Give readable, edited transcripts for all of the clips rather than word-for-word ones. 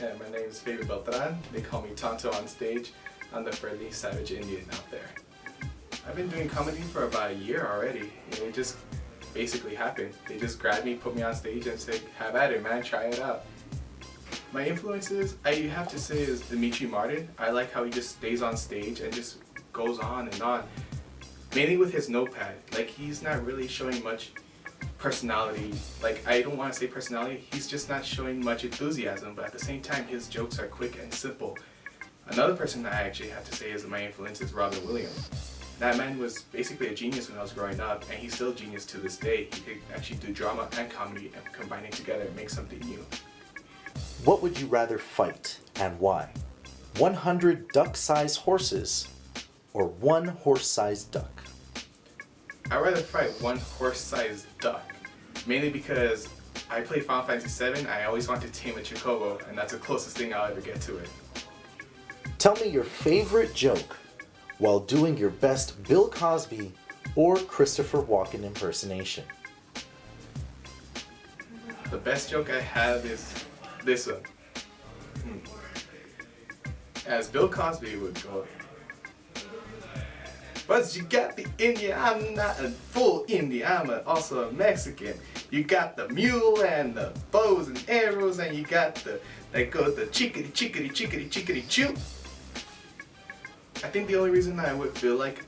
and my name is Fabian Beltran. They call me Tonto on stage. I'm the friendly savage Indian out there. I've been doing comedy for about a year already, and it just basically happened. They just grabbed me, put me on stage and said, have at it man, try it out. My influences, I have to say, is Dimitri Martin. I like how he just stays on stage and just goes on and on. Mainly with his notepad. Like, he's not really showing much personality. Like, I don't want to say personality, he's just not showing much enthusiasm, but at the same time his jokes are quick and simple. Another person that I actually have to say is my influence is Robin Williams. That man was basically a genius when I was growing up, and he's still a genius to this day. He could actually do drama and comedy and combine it together and make something new. What would you rather fight and why? 100 duck-sized horses or one horse-sized duck? I'd rather fight one horse-sized duck, mainly because I play Final Fantasy VII. I always want to tame a chocobo, and that's the closest thing I'll ever get to it. Tell me your favorite joke while doing your best Bill Cosby or Christopher Walken impersonation. The best joke I have is this one. As Bill Cosby would go, but you got the Indian, I'm not a full Indian, I'm also a Mexican. You got the mule and the bows and arrows, and you got the, that goes the chickadee, chickadee, chickadee, chickadee, choo. I think the only reason I would feel like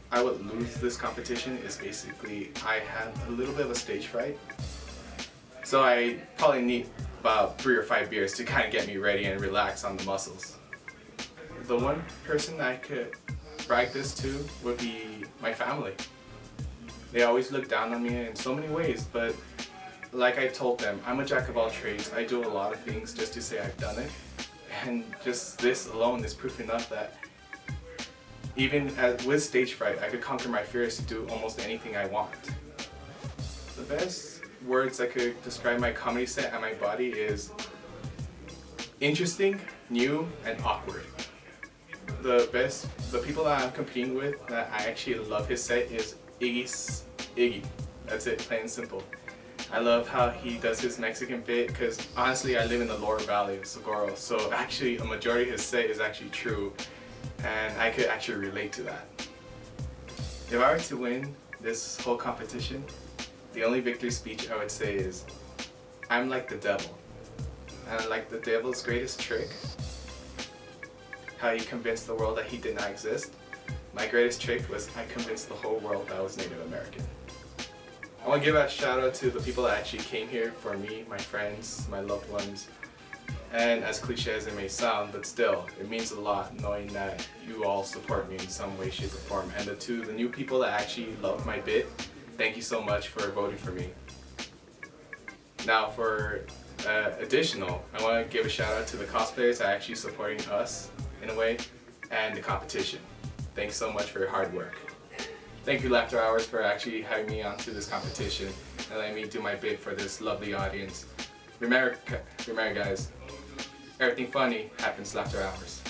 I would lose this competition is basically I have a little bit of a stage fright. So I probably need about 3 or 5 beers to kind of get me ready and relax on the muscles. The one person I could brag this to would be my family. They always look down on me in so many ways, but like I told them, I'm a jack of all trades. I do a lot of things just to say I've done it. And just this alone is proof enough that even with stage fright, I could conquer my fears to do almost anything I want. The best words I could describe my comedy set and my body is interesting, new, and awkward. The people that I'm competing with that I actually love his set is Iggy. That's it, plain and simple. I love how he does his Mexican bit because honestly I live in the lower valley of Socorro, so actually a majority of his set is actually true. And I could actually relate to that. If I were to win this whole competition, the only victory speech I would say is, I'm like the devil. And like the devil's greatest trick, how he convinced the world that he did not exist, my greatest trick was I convinced the whole world that I was Native American. I want to give a shout out to the people that actually came here for me, my friends, my loved ones. And as cliche as it may sound, but still, it means a lot knowing that you all support me in some way, shape, or form. And to the new people that actually love my bit, thank you so much for voting for me. Now for additional, I want to give a shout out to the cosplayers that are actually supporting us in a way, and the competition. Thanks so much for your hard work. Thank you Laughter Hours for actually having me onto this competition and letting me do my bit for this lovely audience. Remember guys, everything funny happens Laughter Hours.